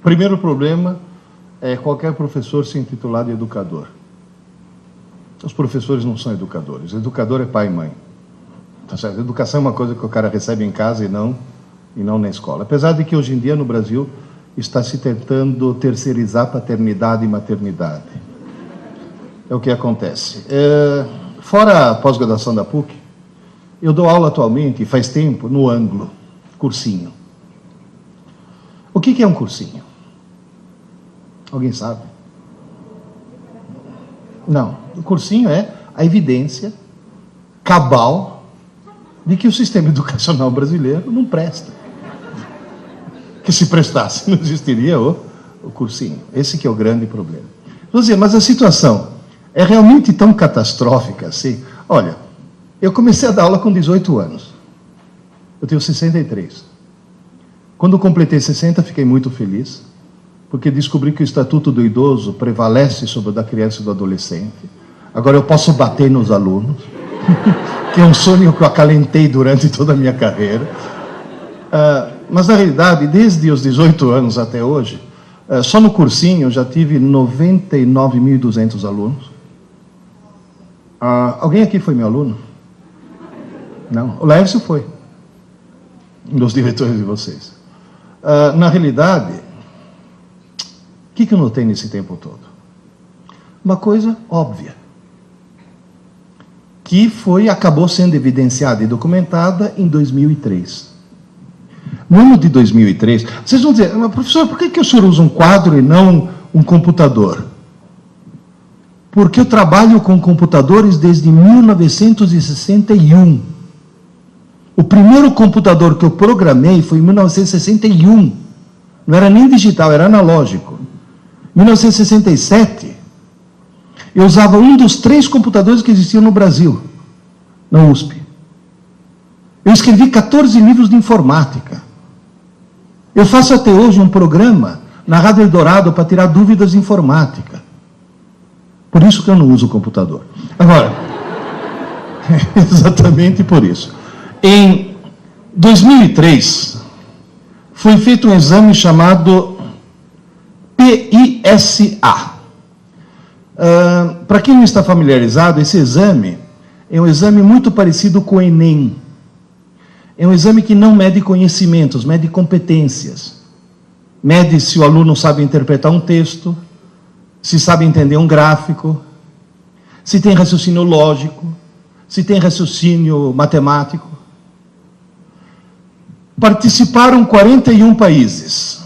Primeiro problema é qualquer professor se intitular de educador. Os professores não são educadores. Educador é pai e mãe. Tá certo? Educação é uma coisa que o cara recebe em casa e não na escola. Apesar de que hoje em dia no Brasil está se tentando terceirizar paternidade e maternidade. É o que acontece. Fora a pós-graduação da PUC, eu dou aula atualmente, faz tempo, no Anglo, cursinho. O que é um cursinho? Alguém sabe? Não. O cursinho é a evidência cabal de que o sistema educacional brasileiro não presta. Que se prestasse, não existiria o cursinho. Esse que é o grande problema. Vou dizer, mas a situação é realmente tão catastrófica assim? Olha, eu comecei a dar aula com 18 anos. Eu tenho 63. Quando eu completei 60, fiquei muito feliz, porque descobri que o Estatuto do Idoso prevalece sobre o da criança e do adolescente. Agora eu posso bater nos alunos, que é um sonho que eu acalentei durante toda a minha carreira. Mas, na realidade, desde os 18 anos até hoje, só no cursinho eu já tive 99.200 alunos. Alguém aqui foi meu aluno? Não. O Laércio foi. Um dos diretores de vocês. Na realidade, o que eu notei nesse tempo todo? Uma coisa óbvia, que acabou sendo evidenciada e documentada em 2003. No ano de 2003, vocês vão dizer, mas, professor, por que o senhor usa um quadro e não um computador? Porque eu trabalho com computadores desde 1961. O primeiro computador que eu programei foi em 1961. Não era nem digital, era analógico. Em 1967, eu usava um dos 3 computadores que existiam no Brasil, na USP. Eu escrevi 14 livros de informática. Eu faço até hoje um programa na Rádio Eldorado para tirar dúvidas de informática. Por isso que eu não uso o computador. Agora, exatamente por isso. Em 2003, foi feito um exame chamado PISA. Para quem não está familiarizado, esse exame é um exame muito parecido com o Enem. É um exame que não mede conhecimentos, mede competências. Mede se o aluno sabe interpretar um texto, se sabe entender um gráfico, se tem raciocínio lógico, se tem raciocínio matemático. Participaram 41 países.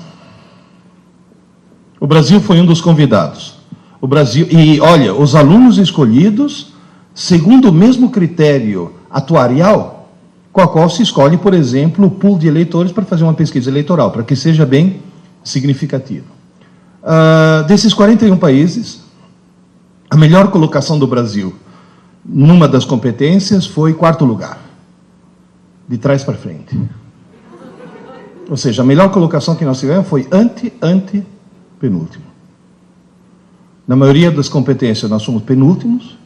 O Brasil foi um dos convidados. O Brasil, e olha, os alunos escolhidos segundo o mesmo critério atuarial com a qual se escolhe, por exemplo, o pool de eleitores para fazer uma pesquisa eleitoral, para que seja bem significativo. Desses 41 países, a melhor colocação do Brasil numa das competências foi 4º lugar, de trás para frente. Ou seja, a melhor colocação que nós tivemos foi penúltimo. Na maioria das competências nós somos penúltimos.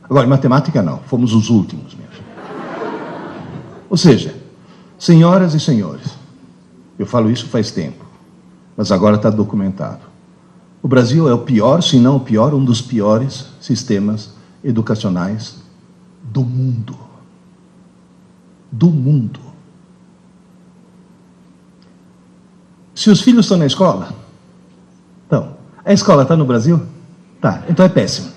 Agora, em matemática não, fomos os últimos mesmo. Ou seja, senhoras e senhores, eu falo isso faz tempo, mas agora está documentado. O Brasil é o pior, se não o pior, um dos piores sistemas educacionais do mundo. Do mundo. Se os filhos estão na escola, então, a escola está no Brasil? Tá, então é péssimo.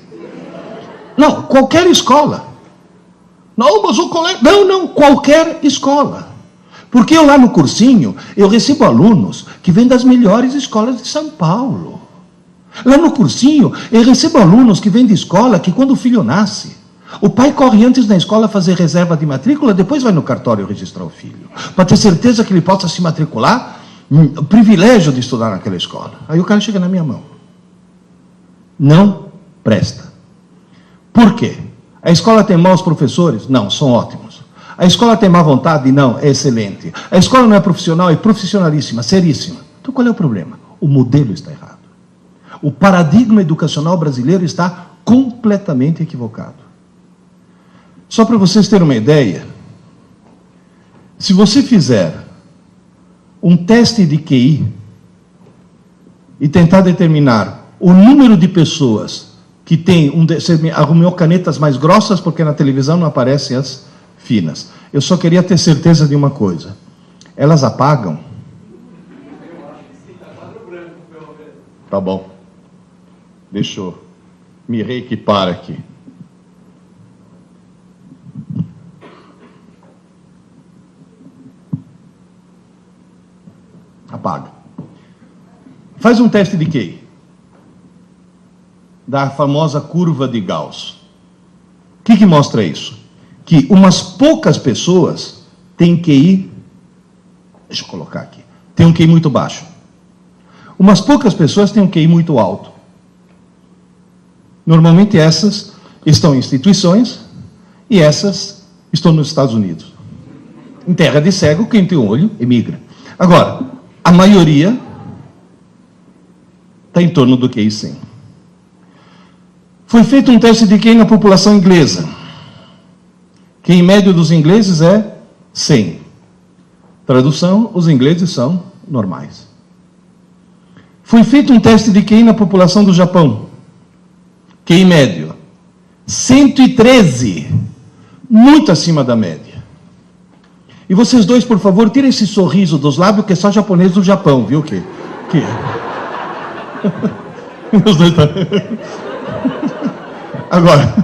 Não, qualquer escola. Não, mas o colégio... Não, qualquer escola. Porque eu lá no cursinho, eu recebo alunos que vêm das melhores escolas de São Paulo. Lá no cursinho, eu recebo alunos que vêm de escola que quando o filho nasce, o pai corre antes na escola fazer reserva de matrícula, depois vai no cartório registrar o filho, para ter certeza que ele possa se matricular, o privilégio de estudar naquela escola. Aí o cara chega na minha mão. Não presta. Por quê? A escola tem maus professores? Não, são ótimos. A escola tem má vontade? Não, é excelente. A escola não é profissional? É profissionalíssima, seríssima. Então qual é o problema? O modelo está errado. O paradigma educacional brasileiro está completamente equivocado. Só para vocês terem uma ideia, se você fizer um teste de QI e tentar determinar o número de pessoas que tem você arrumou canetas mais grossas, porque na televisão não aparecem as finas. Eu só queria ter certeza de uma coisa. Elas apagam? Tá bom. Deixa eu me reequipar aqui. Apaga. Faz um teste de QI. Da famosa curva de Gauss. O que mostra isso? Que umas poucas pessoas têm QI, deixa eu colocar aqui, tem um QI muito baixo. Umas poucas pessoas têm um QI muito alto. Normalmente essas estão em instituições e essas estão nos Estados Unidos. Em terra de cego, quem tem um olho emigra. Agora, a maioria está em torno do QI 100. Foi feito um teste de QI na população inglesa. QI médio dos ingleses é 100. Tradução, os ingleses são normais. Foi feito um teste de QI na população do Japão. QI médio 113. Muito acima da média. E vocês dois, por favor, tirem esse sorriso dos lábios, que é só japonês do Japão, viu? Os dois tá... Agora,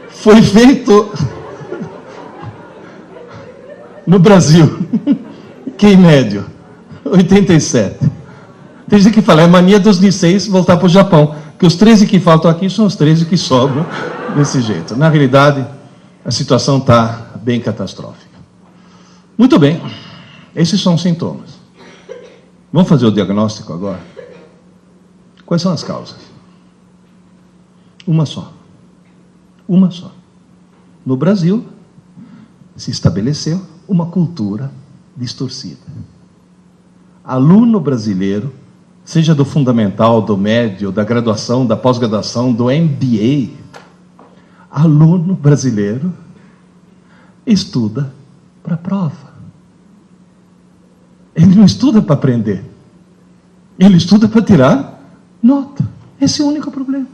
foi feito no Brasil, QI médio 87. Tem gente que fala, é mania dos Niseis voltar para o Japão, que os 13 que faltam aqui são os 13 que sobram desse jeito. Na realidade, a situação está bem catastrófica. Muito bem, esses são os sintomas. Vamos fazer o diagnóstico agora? Quais são as causas? Uma só. Uma só. No Brasil, se estabeleceu uma cultura distorcida. Aluno brasileiro, seja do fundamental, do médio, da graduação, da pós-graduação, do MBA, aluno brasileiro estuda para a prova. Ele não estuda para aprender. Ele estuda para tirar nota. Esse é o único problema.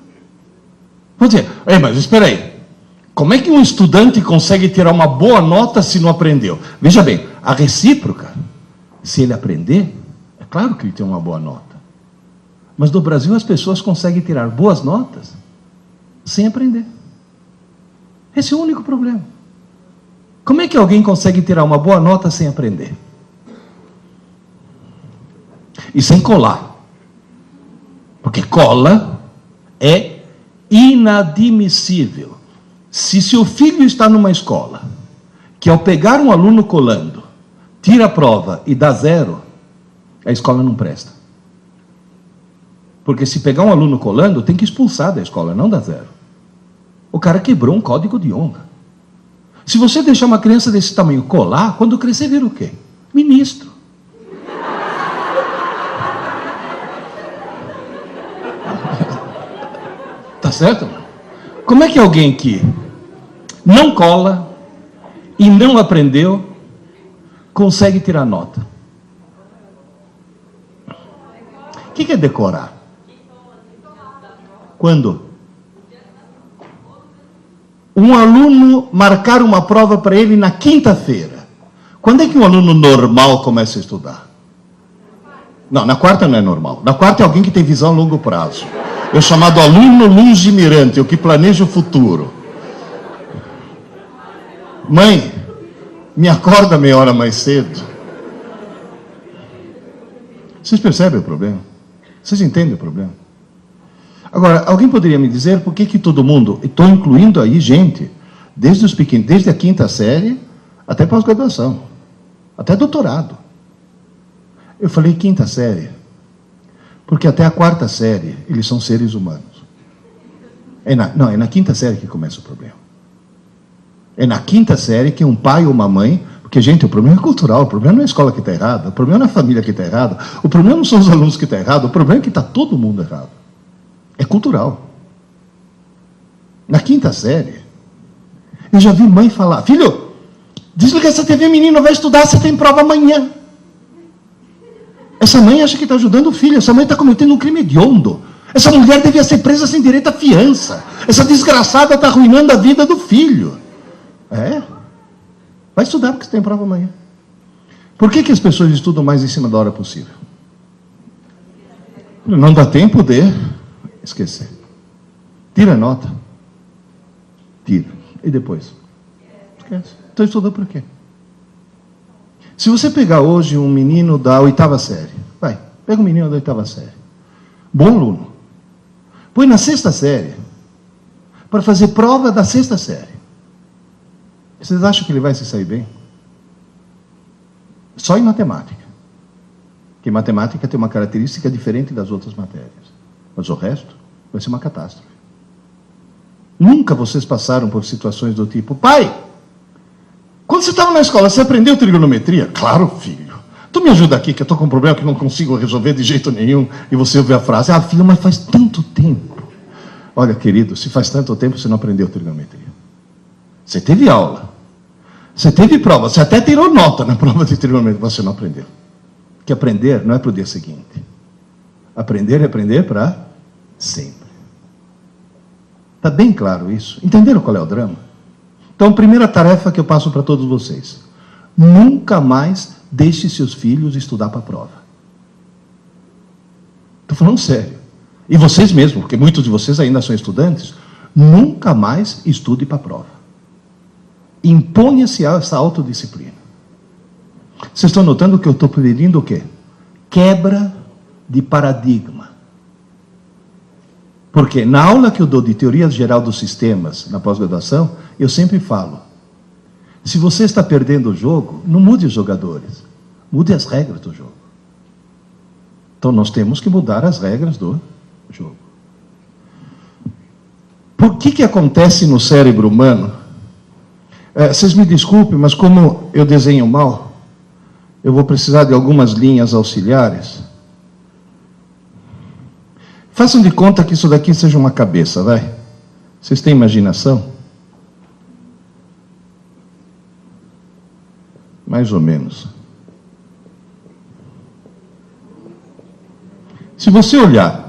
Vou dizer, mas espera aí. Como é que um estudante consegue tirar uma boa nota se não aprendeu? Veja bem, a recíproca, se ele aprender, é claro que ele tem uma boa nota. Mas no Brasil as pessoas conseguem tirar boas notas sem aprender. Esse é o único problema. Como é que alguém consegue tirar uma boa nota sem aprender? E sem colar. Porque cola é inadmissível. Se seu filho está numa escola que, ao pegar um aluno colando, tira a prova e dá 0, a escola não presta. Porque se pegar um aluno colando, tem que expulsar da escola, não dá 0. O cara quebrou um código de honra. Se você deixar uma criança desse tamanho colar, quando crescer, vira o quê? Ministro. Tá certo? Como é que alguém que não cola e não aprendeu consegue tirar nota? O que é decorar? Quando? Um aluno marcar uma prova para ele na quinta-feira. Quando é que um aluno normal começa a estudar? Não, na quarta não é normal. Na quarta é alguém que tem visão a longo prazo. É o chamado aluno lungimirante, o que planeja o futuro. Mãe, me acorda meia hora mais cedo. Vocês percebem o problema? Vocês entendem o problema? Agora, alguém poderia me dizer por que todo mundo, estou incluindo aí gente, desde os pequenos, desde a quinta série até pós-graduação, até doutorado. Eu falei quinta série, porque até a quarta série eles são seres humanos. É na quinta série que começa o problema. É na quinta série que um pai ou uma mãe... Porque, gente, o problema é cultural, o problema não é a escola que está errada, o problema não é a família que está errada, o problema não são os alunos que estão errados, o problema é que está todo mundo errado. É cultural. Na quinta série, eu já vi mãe falar, filho, desliga essa TV, menino, vai estudar, você tem prova amanhã. Essa mãe acha que está ajudando o filho, essa mãe está cometendo um crime hediondo. Essa mulher devia ser presa sem direito à fiança. Essa desgraçada está arruinando a vida do filho. Vai estudar porque você tem prova amanhã. Por que as pessoas estudam mais em cima da hora possível? Não dá tempo de esquecer. Tira a nota. Tira. E depois? Esquece. Então estudou por quê? Se você pegar hoje um menino da 8ª série, pega um menino da 8ª série, bom aluno, põe na 6ª série, para fazer prova da 6ª série. Vocês acham que ele vai se sair bem? Só em matemática. Porque matemática tem uma característica diferente das outras matérias. Mas o resto vai ser uma catástrofe. Nunca vocês passaram por situações do tipo: pai, quando você estava na escola, você aprendeu trigonometria? Claro, filho. Tu me ajuda aqui, que eu estou com um problema que não consigo resolver de jeito nenhum. E você ouve a frase: ah, filho, mas faz tanto tempo. Olha, querido, se faz tanto tempo, você não aprendeu trigonometria. Você teve aula. Você teve prova. Você até tirou nota na prova de trigonometria. Você não aprendeu. Que aprender não é para o dia seguinte. Aprender é aprender para sempre. Está bem claro isso? Entenderam qual é o drama? Então, primeira tarefa que eu passo para todos vocês: nunca mais deixe seus filhos estudar para a prova. Estou falando sério. E vocês mesmos, porque muitos de vocês ainda são estudantes, nunca mais estude para a prova. Imponha-se essa autodisciplina. Vocês estão notando que eu estou pedindo o quê? Quebra de paradigma. Porque na aula que eu dou de teoria geral dos sistemas, na pós-graduação, eu sempre falo: se você está perdendo o jogo, não mude os jogadores, mude as regras do jogo. Então nós temos que mudar as regras do jogo. Por que acontece no cérebro humano? Vocês me desculpem, mas como eu desenho mal, eu vou precisar de algumas linhas auxiliares. Façam de conta que isso daqui seja uma cabeça, vai. Vocês têm imaginação? Mais ou menos. Se você olhar...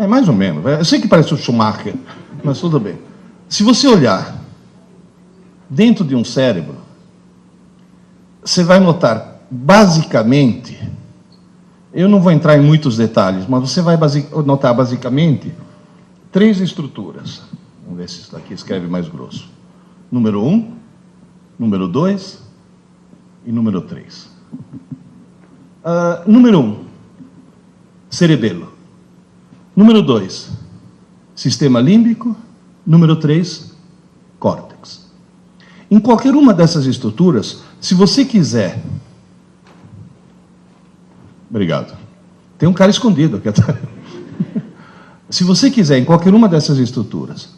mais ou menos. Eu sei que parece o Schumacher, mas tudo bem. Se você olhar dentro de um cérebro, você vai notar, basicamente, eu não vou entrar em muitos detalhes, mas você vai notar, basicamente, 3 estruturas. Vamos ver se isso daqui escreve mais grosso. Número 1, número 2 e número 3. Número 1, cerebelo. Número 2, sistema límbico. Número 3, córtex. Em qualquer uma dessas estruturas, se você quiser... Obrigado. Tem um cara escondido aqui atrás. Se você quiser, em qualquer uma dessas estruturas,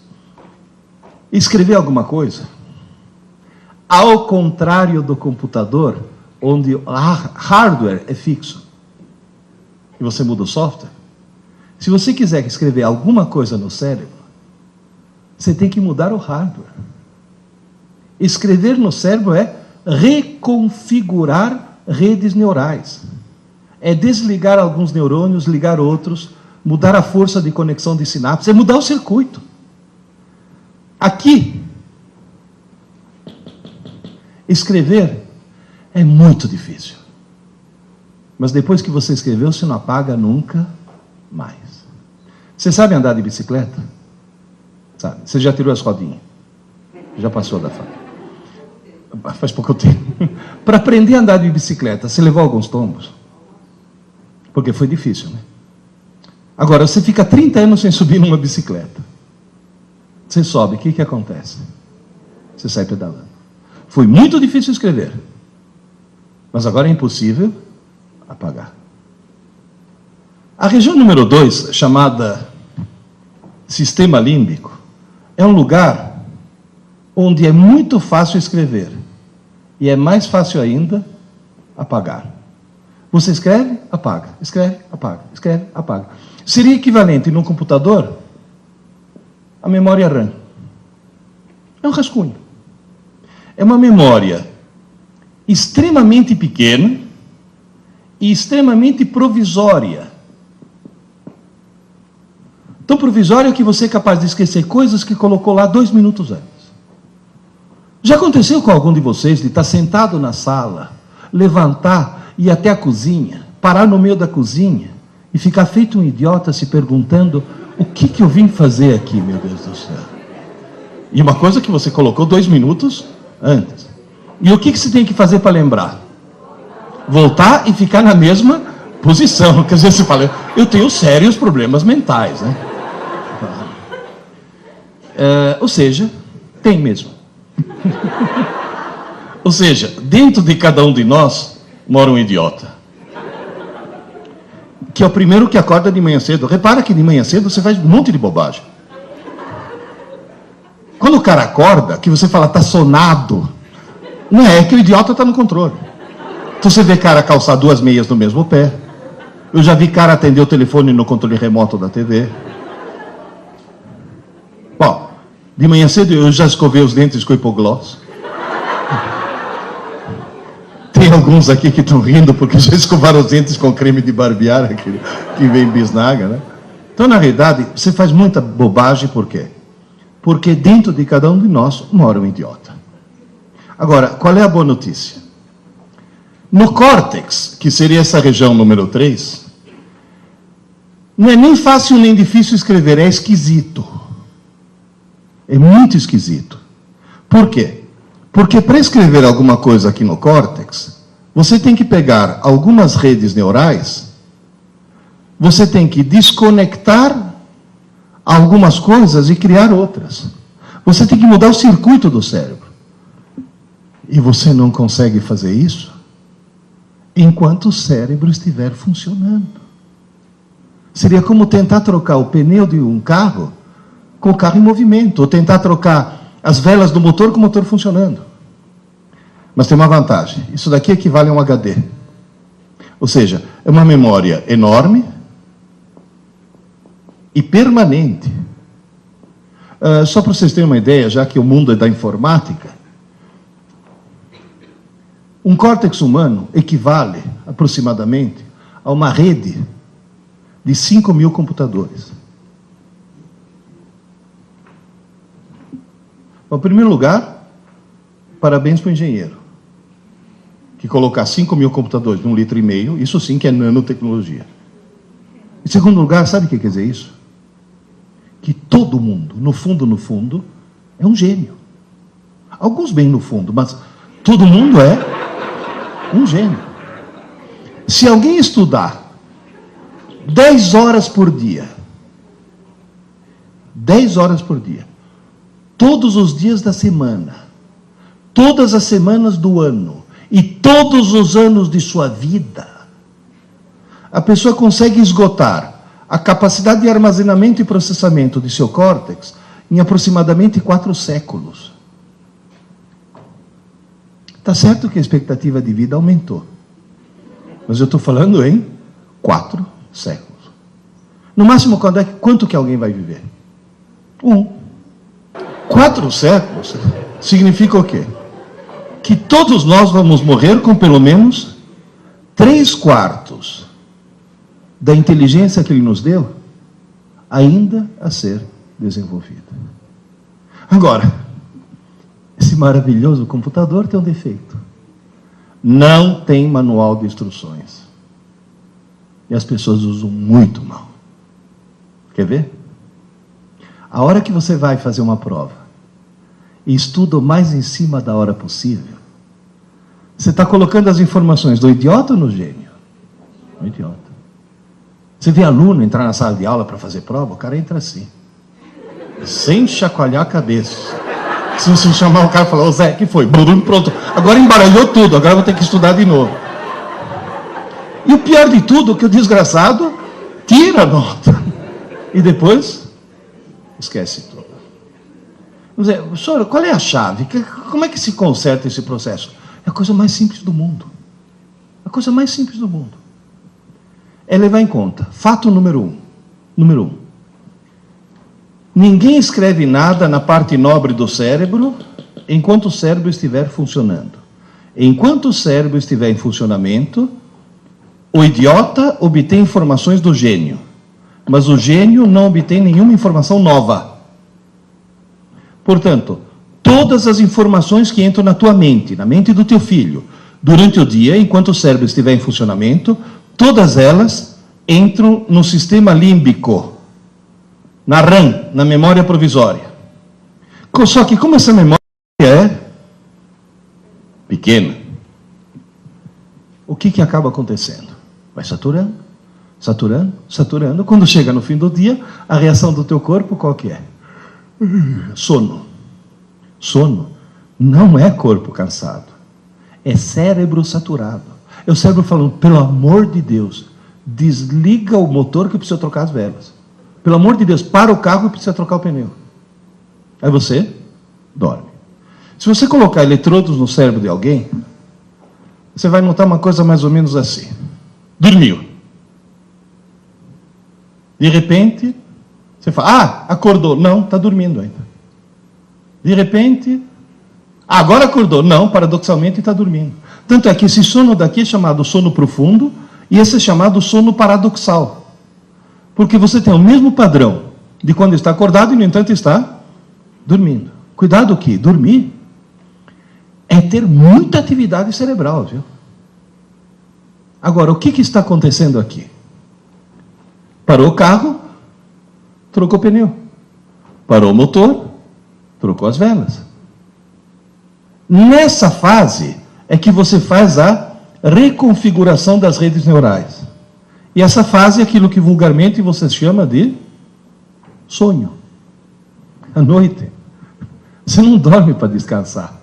escrever alguma coisa, ao contrário do computador, onde o hardware é fixo, e você muda o software, se você quiser escrever alguma coisa no cérebro, você tem que mudar o hardware. Escrever no cérebro é reconfigurar redes neurais. É desligar alguns neurônios, ligar outros, mudar a força de conexão de sinapses, é mudar o circuito. Aqui, escrever é muito difícil. Mas depois que você escreveu, você não apaga nunca mais. Você sabe andar de bicicleta? Sabe? Você já tirou as rodinhas? Já passou da fase? Faz pouco tempo. Para aprender a andar de bicicleta, você levou alguns tombos? Porque foi difícil, né? Agora, você fica 30 anos sem subir numa bicicleta. Você sobe, o que acontece? Você sai pedalando. Foi muito difícil escrever. Mas agora é impossível apagar. A região número 2, chamada sistema límbico, é um lugar onde é muito fácil escrever. E é mais fácil ainda apagar. Você escreve, apaga. Escreve, apaga. Escreve, apaga. Seria equivalente num computador à memória RAM. É um rascunho. É uma memória extremamente pequena e extremamente provisória. Tão provisória que você é capaz de esquecer coisas que colocou lá 2 minutos antes. Já aconteceu com algum de vocês de estar sentado na sala, levantar e ir até a cozinha, parar no meio da cozinha e ficar feito um idiota se perguntando: o que eu vim fazer aqui, meu Deus do céu? E uma coisa que você colocou 2 minutos antes. E o que você tem que fazer para lembrar? Voltar e ficar na mesma posição. Quer dizer, você fala: eu tenho sérios problemas mentais, né? Ou seja, tem mesmo. Ou seja, dentro de cada um de nós mora um idiota. Que é o primeiro que acorda de manhã cedo. Repara que de manhã cedo você faz um monte de bobagem. Quando o cara acorda, que você fala, está sonado, não é que o idiota está no controle. Então você vê cara calçar 2 meias no mesmo pé. Eu já vi cara atender o telefone no controle remoto da TV. Bom, de manhã cedo eu já escovei os dentes com hipoglós. Tem alguns aqui que estão rindo porque já escovaram os dentes com creme de barbear, que vem bisnaga, né? Então, na realidade, você faz muita bobagem, por quê? Porque dentro de cada um de nós mora um idiota. Agora, qual é a boa notícia? No córtex, que seria essa região número 3, não é nem fácil nem difícil escrever, é esquisito. É muito esquisito. Por quê? Porque para escrever alguma coisa aqui no córtex, você tem que pegar algumas redes neurais, você tem que desconectar algumas coisas e criar outras. Você tem que mudar o circuito do cérebro. E você não consegue fazer isso enquanto o cérebro estiver funcionando. Seria como tentar trocar o pneu de um carro com o carro em movimento, ou tentar trocar as velas do motor com o motor funcionando. Mas tem uma vantagem: isso daqui equivale a um HD. Ou seja, é uma memória enorme e permanente. Só para vocês terem uma ideia, já que o mundo é da informática, um córtex humano equivale aproximadamente a uma rede de 5.000 computadores. Em primeiro lugar, parabéns para o engenheiro, que colocar 5.000 computadores num 1,5 litro, isso sim que é nanotecnologia. Em segundo lugar, sabe o que quer dizer isso? Que todo mundo, no fundo, é um gênio. Alguns bem no fundo, mas todo mundo é um gênio. Se alguém estudar 10 horas por dia, 10 horas por dia, todos os dias da semana, todas as semanas do ano e todos os anos de sua vida, a pessoa consegue esgotar a capacidade de armazenamento e processamento de seu córtex em aproximadamente 4 séculos. Está certo que a expectativa de vida aumentou, mas eu estou falando em 4 séculos. No máximo, quanto que alguém vai viver? 4 séculos significa o quê? Que todos nós vamos morrer com pelo menos 3/4 da inteligência que ele nos deu ainda a ser desenvolvida. Agora, esse maravilhoso computador tem um defeito. Não tem manual de instruções. E as pessoas usam muito mal. Quer ver? A hora que você vai fazer uma prova e estuda o mais em cima da hora possível, você está colocando as informações do idiota ou no gênio? No idiota. Você vê aluno entrar na sala de aula para fazer prova, o cara entra assim, sem chacoalhar a cabeça. Se você chamar o cara e falar: ô Zé, que foi? Pronto, agora embaralhou tudo, agora eu vou ter que estudar de novo. E o pior de tudo é que o desgraçado tira a nota e depois esquece tudo. Vamos dizer, senhor, qual é a chave? Como é que se conserta esse processo? É a coisa mais simples do mundo. A coisa mais simples do mundo. É levar em conta. Fato número 1. Número 1. Ninguém escreve nada na parte nobre do cérebro enquanto o cérebro estiver funcionando. Enquanto o cérebro estiver em funcionamento, o idiota obtém informações do gênio, mas o gênio não obtém nenhuma informação nova. Portanto, todas as informações que entram na tua mente, na mente do teu filho, durante o dia, enquanto o cérebro estiver em funcionamento, todas elas entram no sistema límbico, na RAM, na memória provisória. Só que como essa memória é pequena, o que acaba acontecendo? Vai saturando, saturando, saturando. Quando chega no fim do dia, a reação do teu corpo qual que é? Sono. Sono não é corpo cansado, é cérebro saturado. É o cérebro falando, pelo amor de Deus, desliga o motor que eu preciso trocar as velas. Pelo amor de Deus, para o carro e precisa trocar o pneu. Aí você dorme. Se você colocar eletrodos no cérebro de alguém, você vai notar uma coisa mais ou menos assim. Dormiu. De repente, você fala, acordou. Não, está dormindo ainda. De repente, agora acordou. Não, paradoxalmente está dormindo. Tanto é que esse sono daqui é chamado sono profundo e esse é chamado sono paradoxal. Porque você tem o mesmo padrão de quando está acordado e, no entanto, está dormindo. Cuidado que dormir é ter muita atividade cerebral, viu? Agora, o que está acontecendo aqui? Parou o carro, trocou o pneu. Parou o motor, trocou as velas. Nessa fase é que você faz a reconfiguração das redes neurais. E essa fase é aquilo que vulgarmente você chama de sonho. À noite. Você não dorme para descansar.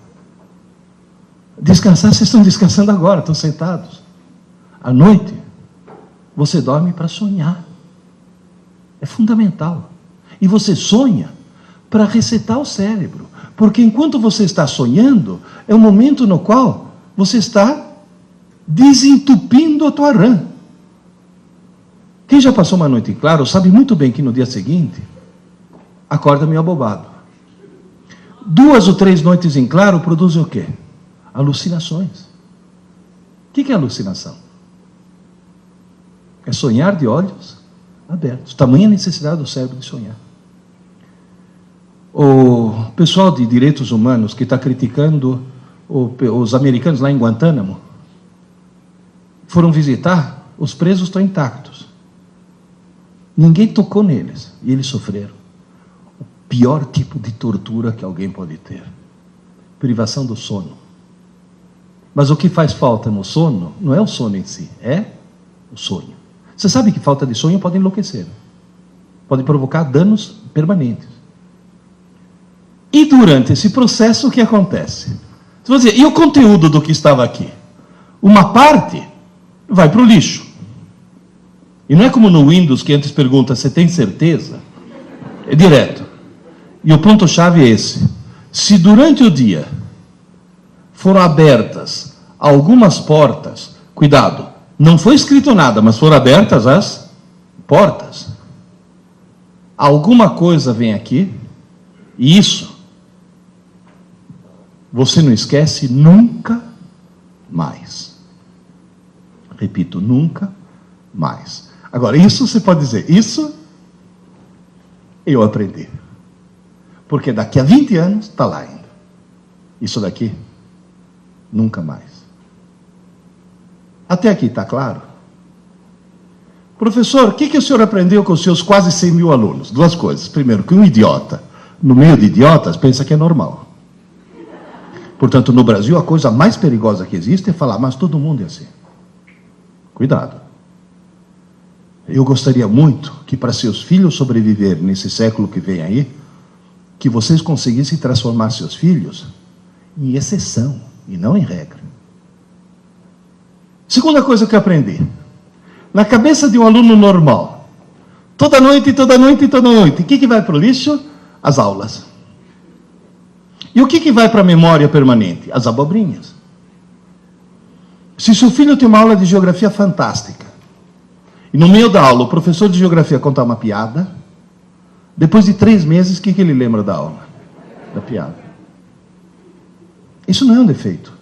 Descansar, vocês estão descansando agora, estão sentados. À noite, você dorme para sonhar. É fundamental. E você sonha para resetar o cérebro. Porque enquanto você está sonhando, é o momento no qual você está desentupindo a tua RAM. Quem já passou uma noite em claro sabe muito bem que no dia seguinte acorda meio abobado. 2 ou 3 noites em claro produzem o quê? Alucinações. O que é alucinação? É sonhar de olhos abertos. Tamanha necessidade do cérebro de sonhar. O pessoal de direitos humanos que está criticando os americanos lá em Guantánamo foram visitar, os presos estão intactos. Ninguém tocou neles e eles sofreram. O pior tipo de tortura que alguém pode ter. Privação do sono. Mas o que faz falta no sono não é o sono em si, é o sonho. Você sabe que falta de sonho pode enlouquecer. Pode provocar danos permanentes. E durante esse processo, o que acontece? Você vai dizer, e o conteúdo do que estava aqui? Uma parte vai para o lixo. E não é como no Windows, que antes pergunta, você tem certeza? É direto. E o ponto-chave é esse. Se durante o dia foram abertas algumas portas, cuidado, não foi escrito nada, mas foram abertas as portas. Alguma coisa vem aqui, e isso você não esquece nunca mais. Repito, nunca mais. Agora, isso você pode dizer, isso eu aprendi. Porque daqui a 20 anos está lá ainda. Isso daqui, nunca mais. Até aqui está claro? Professor, o que o senhor aprendeu com os seus quase 100 mil alunos? 2 coisas. Primeiro, que um idiota, no meio de idiotas, pensa que é normal. Portanto, no Brasil, a coisa mais perigosa que existe é falar, mas todo mundo é assim. Cuidado. Eu gostaria muito que, para seus filhos sobreviverem nesse século que vem aí, que vocês conseguissem transformar seus filhos em exceção e não em regra. Segunda coisa que eu aprendi. Na cabeça de um aluno normal, toda noite, o que vai para o lixo? As aulas. E o que vai para a memória permanente? As abobrinhas. Se seu filho tem uma aula de geografia fantástica, e no meio da aula o professor de geografia contar uma piada, depois de 3 meses, o que ele lembra da aula? Da piada. Isso não é um defeito.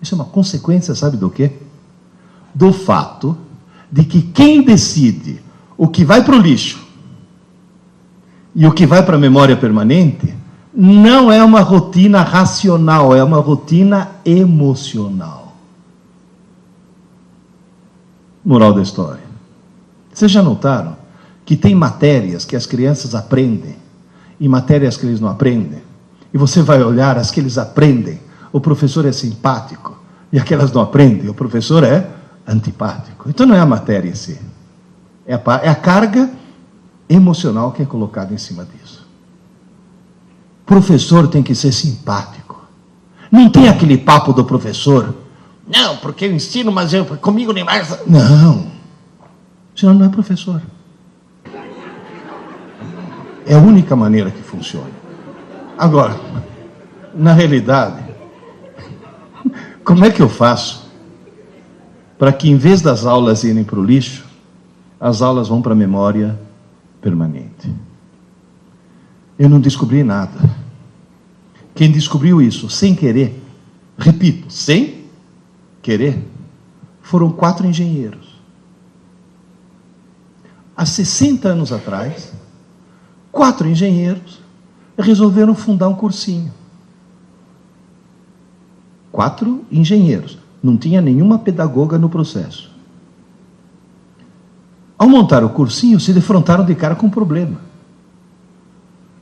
Isso é uma consequência, sabe do quê? Do fato de que quem decide o que vai para o lixo e o que vai para a memória permanente não é uma rotina racional, é uma rotina emocional. Moral da história. Vocês já notaram que tem matérias que as crianças aprendem e matérias que eles não aprendem? E você vai olhar as que eles aprendem, o professor é simpático, e aquelas não aprendem, o professor é antipático. Então não é a matéria em si, é a carga emocional que é colocada em cima disso. O professor tem que ser simpático. Não tem aquele papo do professor, não, porque eu ensino, mas comigo nem mais. Não, senão não é professor. É a única maneira que funciona. Agora, na realidade, como é que eu faço para que, em vez das aulas irem para o lixo, as aulas vão para a memória permanente? Eu não descobri nada. Quem descobriu isso sem querer, repito, sem querer, foram 4 engenheiros. Há 60 anos atrás, 4 engenheiros resolveram fundar um cursinho. 4 engenheiros. Não tinha nenhuma pedagoga no processo. Ao montar o cursinho, se defrontaram de cara com um problema.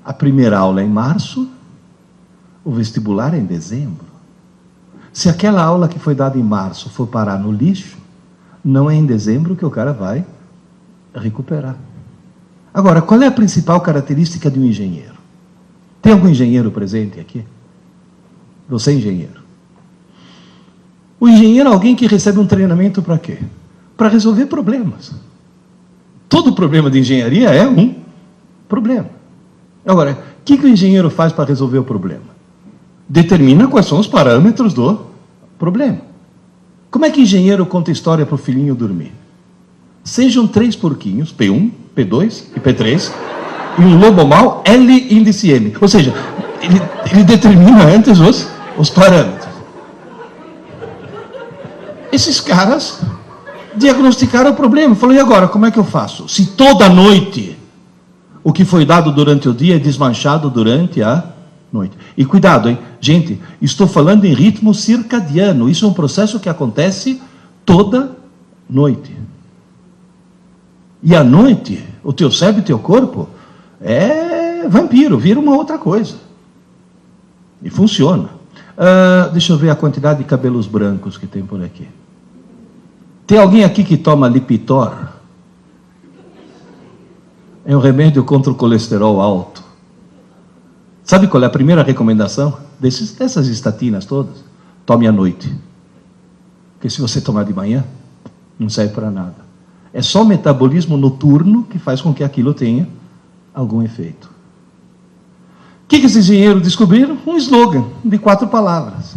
A primeira aula é em março, o vestibular é em dezembro. Se aquela aula que foi dada em março for parar no lixo, não é em dezembro que o cara vai recuperar. Agora, qual é a principal característica de um engenheiro? Tem algum engenheiro presente aqui? Você é engenheiro. O engenheiro é alguém que recebe um treinamento para quê? Para resolver problemas. Todo problema de engenharia é um problema. Agora, o que o engenheiro faz para resolver o problema? Determina quais são os parâmetros do problema. Como é que o engenheiro conta história para o filhinho dormir? Sejam 3 porquinhos, P1, P2 e P3, e um lobo mau, L índice M. Ou seja, ele determina antes os parâmetros. Esses caras diagnosticaram o problema. Falei, e agora, como é que eu faço? Se toda noite o que foi dado durante o dia é desmanchado durante a noite. E cuidado, hein? Gente, estou falando em ritmo circadiano. Isso é um processo que acontece toda noite. E à noite, o teu cérebro e o teu corpo é vampiro, vira uma outra coisa. E funciona. Deixa eu ver a quantidade de cabelos brancos que tem por aqui. Tem alguém aqui que toma Lipitor? É um remédio contra o colesterol alto. Sabe qual é a primeira recomendação dessas estatinas todas? Tome à noite. Porque se você tomar de manhã, não serve para nada. É só o metabolismo noturno que faz com que aquilo tenha algum efeito. O que esses engenheiros descobriram? Um slogan de 4 palavras.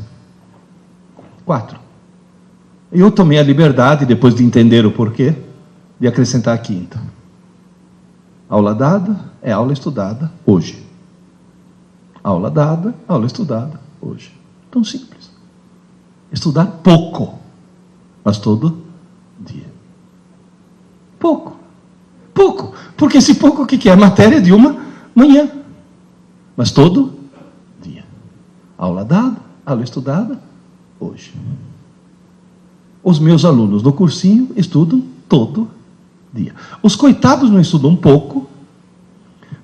4. Eu tomei a liberdade, depois de entender o porquê, de acrescentar a 5ª. Aula dada é aula estudada hoje. Aula dada, aula estudada hoje. Tão simples. Estudar pouco, mas todo dia. Pouco. Pouco. Porque esse pouco o que é? Matéria de uma manhã. Mas todo dia. Aula dada, aula estudada hoje. Os meus alunos do cursinho estudam todo dia. Os coitados não estudam pouco,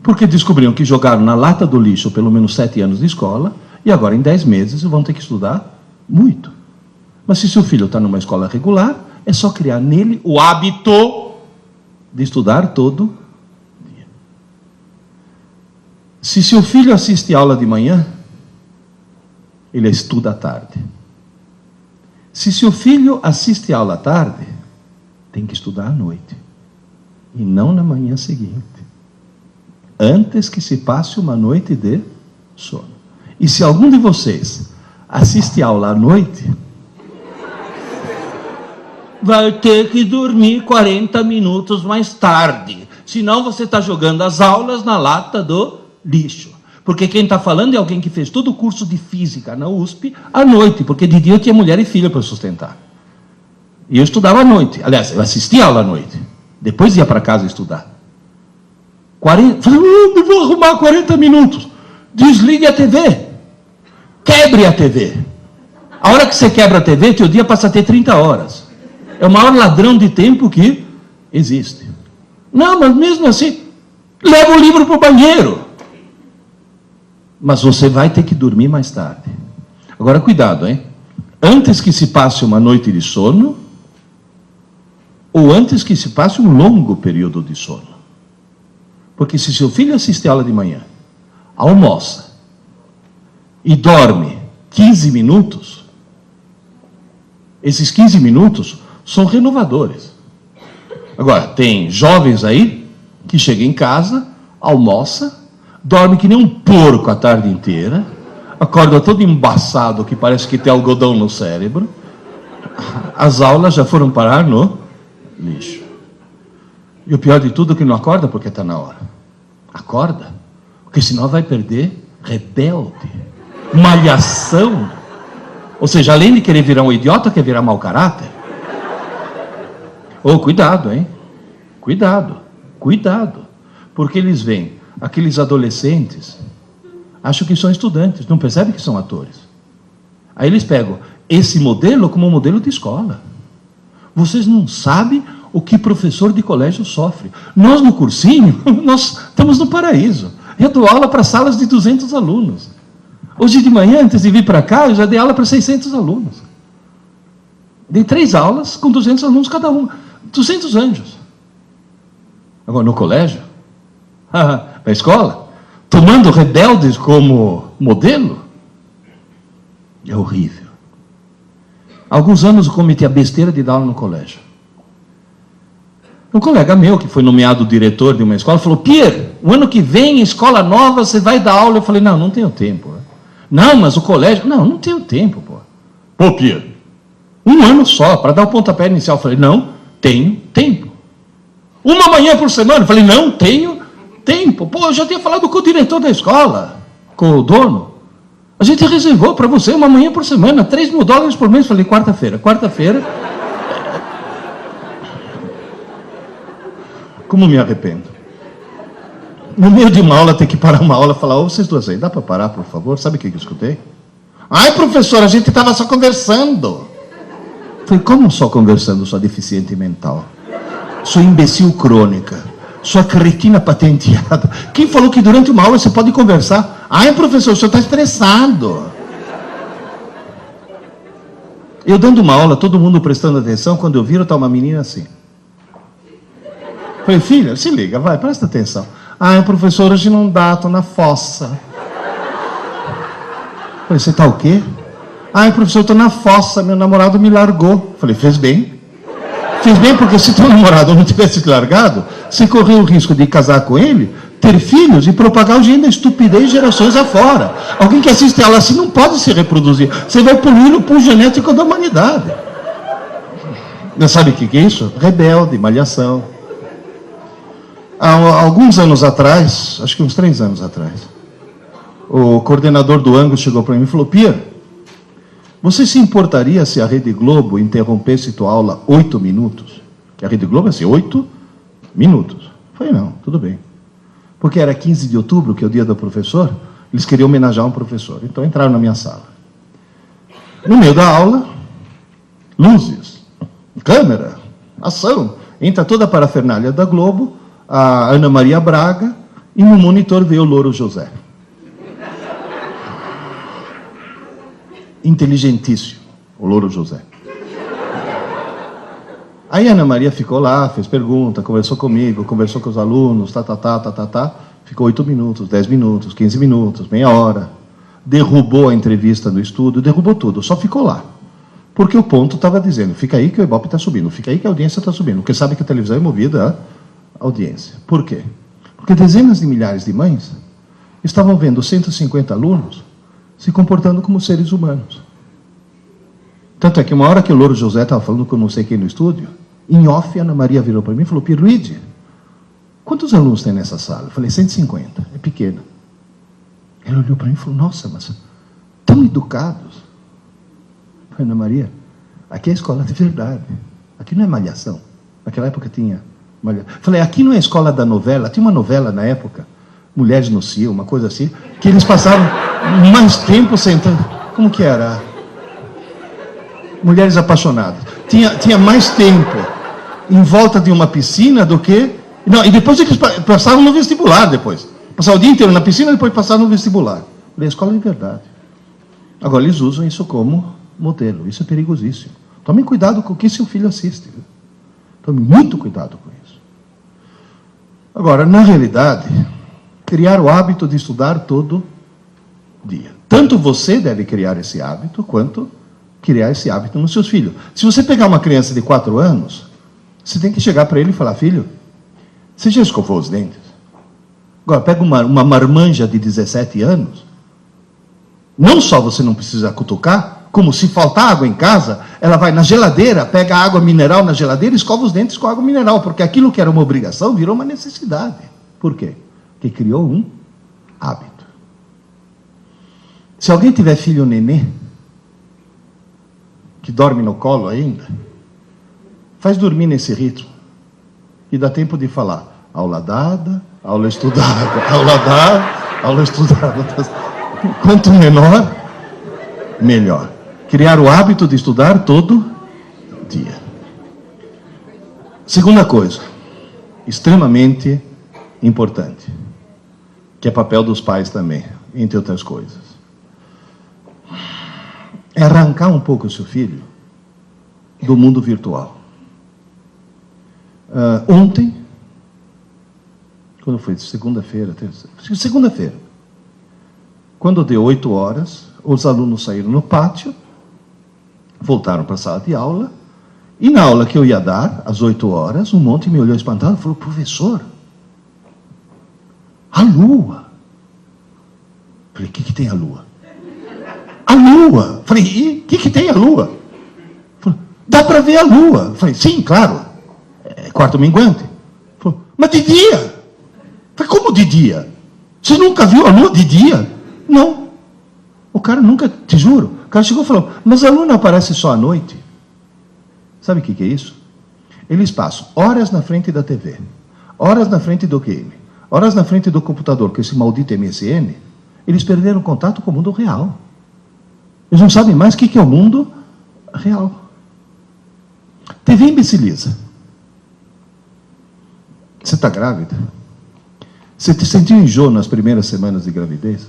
porque descobriram que jogaram na lata do lixo pelo menos 7 anos de escola, e agora em 10 meses vão ter que estudar muito. Mas se seu filho está numa escola regular, é só criar nele o hábito de estudar todo dia. Se seu filho assiste aula de manhã, ele estuda à tarde. Se seu filho assiste aula à tarde, tem que estudar à noite. E não na manhã seguinte. Antes que se passe uma noite de sono. E se algum de vocês assiste aula à noite, vai ter que dormir 40 minutos mais tarde. Senão você está jogando as aulas na lata do lixo. Porque quem está falando é alguém que fez todo o curso de física na USP à noite, porque de dia eu tinha mulher e filha para sustentar. E eu estudava à noite. Aliás, eu assistia a aula à noite. Depois ia para casa estudar. Falei, eu vou arrumar 40 minutos. Desligue a TV. Quebre a TV. A hora que você quebra a TV, teu dia passa a ter 30 horas. É o maior ladrão de tempo que existe. Não, mas mesmo assim, leva o livro para o banheiro. Mas você vai ter que dormir mais tarde. Agora, cuidado, hein? Antes que se passe uma noite de sono, ou antes que se passe um longo período de sono. Porque se seu filho assiste a aula de manhã, almoça e dorme 15 minutos, esses 15 minutos são renovadores. Agora, tem jovens aí que chegam em casa, almoça, dorme que nem um porco a tarde inteira, acorda todo embaçado, que parece que tem algodão no cérebro. As aulas já foram parar no lixo. E o pior de tudo é que não acorda porque está na hora. Acorda, porque senão vai perder rebelde, malhação. Ou seja, além de querer virar um idiota, quer virar mau caráter. Cuidado, hein? Cuidado, cuidado. Porque eles veem aqueles adolescentes, acham que são estudantes, não percebem que são atores. Aí eles pegam esse modelo como modelo de escola. Vocês não sabem o que professor de colégio sofre. Nós, no cursinho, nós estamos no paraíso. Eu dou aula para salas de 200 alunos. Hoje de manhã, antes de vir para cá, eu já dei aula para 600 alunos. Dei 3 aulas com 200 alunos cada uma. 200 anjos. Agora, no colégio, na escola, tomando rebeldes como modelo, é horrível. Há alguns anos eu cometi a besteira de dar aula no colégio. Um colega meu, que foi nomeado diretor de uma escola, falou: Pierre, o ano que vem, escola nova, você vai dar aula. Eu falei: não tenho tempo. Não, mas o colégio... Não tenho tempo, pô. Pô, Pierre, um ano só, para dar o pontapé inicial. Eu falei: não tenho tempo. Uma manhã por semana. Eu falei: não tenho tempo. Pô, eu já tinha falado com o diretor da escola, com o dono. A gente reservou para você uma manhã por semana, $3.000 por mês. Eu falei: quarta-feira. Como me arrependo. No meio de uma aula, ter que parar uma aula e falar: vocês duas aí, dá para parar, por favor? Sabe o que eu escutei? Ai, professor, a gente estava só conversando. Falei: como só conversando, sua deficiente mental? Sua imbecil crônica, sua cretina patenteada. Quem falou que durante uma aula você pode conversar? Ai, professor, o senhor está estressado. Eu dando uma aula, todo mundo prestando atenção, quando eu viro, está uma menina assim. Falei: filha, se liga, vai, presta atenção. Ai, professor, hoje não dá, estou na fossa. Falei: você está o quê? Ai, professor, estou na fossa, meu namorado me largou. Falei: fez bem. Fez bem, porque se teu namorado não tivesse te largado, você correu o risco de casar com ele, ter filhos e propagar o gene da estupidez gerações afora. Alguém que assiste ela assim não pode se reproduzir. Você vai poluir o pool genético da humanidade. Não sabe o que é isso? Rebelde, malhação. Há alguns anos atrás, acho que uns 3 anos atrás, o coordenador do Angus chegou para mim e falou: Pierre, você se importaria se a Rede Globo interrompesse tua aula 8 minutos? Que a Rede Globo é assim, 8 minutos. Eu falei: não, tudo bem. Porque era 15 de outubro, que é o dia do professor, eles queriam homenagear um professor. Então entraram na minha sala. No meio da aula, luzes, câmera, ação. Entra toda a parafernália da Globo, a Ana Maria Braga, e no monitor veio o Louro José. Inteligentíssimo, o Louro José. Aí a Ana Maria ficou lá, fez pergunta, conversou comigo, conversou com os alunos, ficou 8 minutos, 10 minutos, 15 minutos, meia hora. Derrubou a entrevista do estúdio, derrubou tudo, só ficou lá. Porque o ponto estava dizendo: fica aí que o Ibope está subindo, fica aí que a audiência está subindo, porque sabe que a televisão é movida a audiência. Por quê? Porque dezenas de milhares de mães estavam vendo 150 alunos se comportando como seres humanos. Tanto é que uma hora que o Louro José estava falando com não sei quem no estúdio, em off, a Ana Maria virou para mim e falou: Pierluigi, quantos alunos tem nessa sala? Eu falei: 150, é pequena. Ele olhou para mim e falou, nossa, mas tão educados. Ana Maria, aqui é a escola de verdade. Aqui não é malhação. Naquela época tinha malhação. Falei, aqui não é a escola da novela. Tinha uma novela na época, Mulheres no Cio, uma coisa assim, que eles passavam mais tempo sentando. Como que era? Mulheres Apaixonadas. Tinha mais tempo em volta de uma piscina do que... Não, e depois eles passavam no vestibular depois. Passavam o dia inteiro na piscina e depois passavam no vestibular. Falei, a escola é verdade. Agora eles usam isso como modelo. Isso é perigosíssimo. Tomem cuidado com o que seu filho assiste. Viu? Tome muito cuidado com isso. Agora, na realidade, criar o hábito de estudar todo dia. Tanto você deve criar esse hábito, quanto criar esse hábito nos seus filhos. Se você pegar uma criança de 4 anos, você tem que chegar para ele e falar, filho, você já escovou os dentes? Agora, pega uma marmanja de 17 anos, não só você não precisa cutucar, como se faltar água em casa, ela vai na geladeira, pega a água mineral na geladeira e escova os dentes com água mineral, porque aquilo que era uma obrigação virou uma necessidade. Por quê? Porque criou um hábito. Se alguém tiver filho nenê, que dorme no colo ainda, faz dormir nesse ritmo. E dá tempo de falar, aula dada, aula estudada, aula dada, aula estudada. Quanto menor, melhor. Criar o hábito de estudar todo dia. Segunda coisa, extremamente importante, que é papel dos pais também, entre outras coisas. É arrancar um pouco o seu filho do mundo virtual. Ontem, quando foi? Segunda-feira, segunda-feira, quando deu 8 horas, os alunos saíram no pátio, voltaram para a sala de aula, e na aula que eu ia dar, às 8 horas, um monte me olhou espantado e falou, professor, a lua. Falei, o que tem a lua? A lua. Falei, e o que tem a lua? Falei, dá para ver a lua. Falei, sim, claro, é quarto minguante. Falei, mas de dia? Falei, como de dia? Você nunca viu a lua de dia? Não. O cara nunca, te juro, o cara chegou e falou, mas a lua não aparece só à noite. Sabe o que é isso? Eles passam horas na frente da TV, horas na frente do game, horas na frente do computador, com esse maldito MSN, eles perderam contato com o mundo real. Eles não sabem mais o que é o mundo real. TV imbeciliza. Você está grávida? Você te sentiu enjoo nas primeiras semanas de gravidez?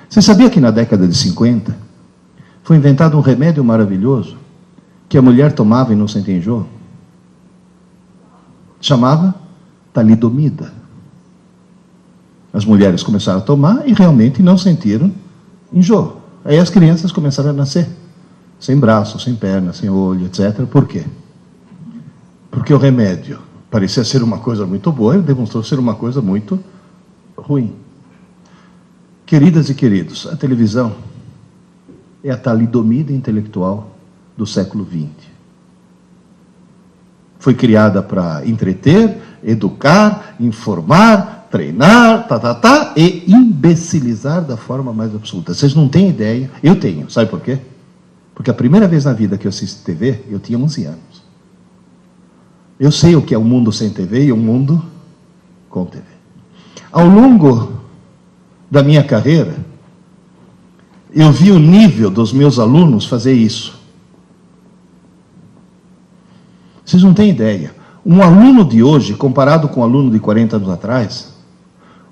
Você sabia que na década de 50 foi inventado um remédio maravilhoso que a mulher tomava e não sentia enjoo? Chamava talidomida. As mulheres começaram a tomar e realmente não sentiram enjoo. Aí as crianças começaram a nascer, sem braço, sem perna, sem olho, etc. Por quê? Porque o remédio parecia ser uma coisa muito boa e demonstrou ser uma coisa muito ruim. Queridas e queridos, a televisão é a talidomida intelectual do século XX. Foi criada para entreter, educar, informar, treinar, e imbecilizar da forma mais absoluta. Vocês não têm ideia, eu tenho, sabe por quê? Porque a primeira vez na vida que eu assisti TV, eu tinha 11 anos. Eu sei o que é um mundo sem TV e um mundo com TV. Ao longo da minha carreira, eu vi o nível dos meus alunos fazer isso. Vocês não têm ideia. Um aluno de hoje, comparado com um aluno de 40 anos atrás,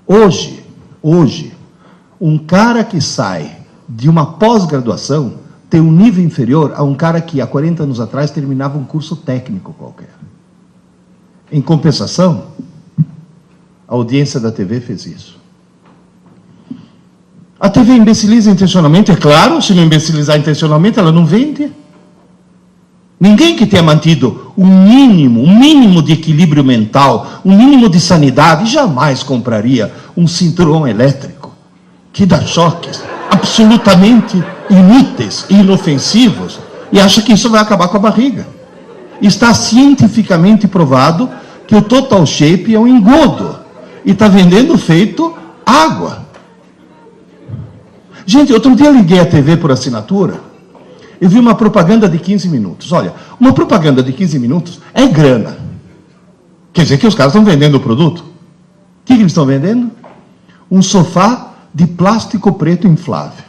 hoje, um cara que sai de uma pós-graduação tem um nível inferior a um cara que há 40 anos atrás terminava um curso técnico qualquer. Em compensação, a audiência da TV fez isso. A TV imbeciliza intencionalmente, é claro, se não imbecilizar intencionalmente, ela não vende. Ninguém que tenha mantido um mínimo de equilíbrio mental, um mínimo de sanidade, jamais compraria um cinturão elétrico que dá choques absolutamente inúteis e inofensivos e acha que isso vai acabar com a barriga. Está cientificamente provado que o Total Shape é um engodo e está vendendo feito água. Gente, outro dia eu liguei a TV por assinatura, eu vi uma propaganda de 15 minutos. Olha, uma propaganda de 15 minutos é grana. Quer dizer que os caras estão vendendo o produto. O que eles estão vendendo? Um sofá de plástico preto inflável.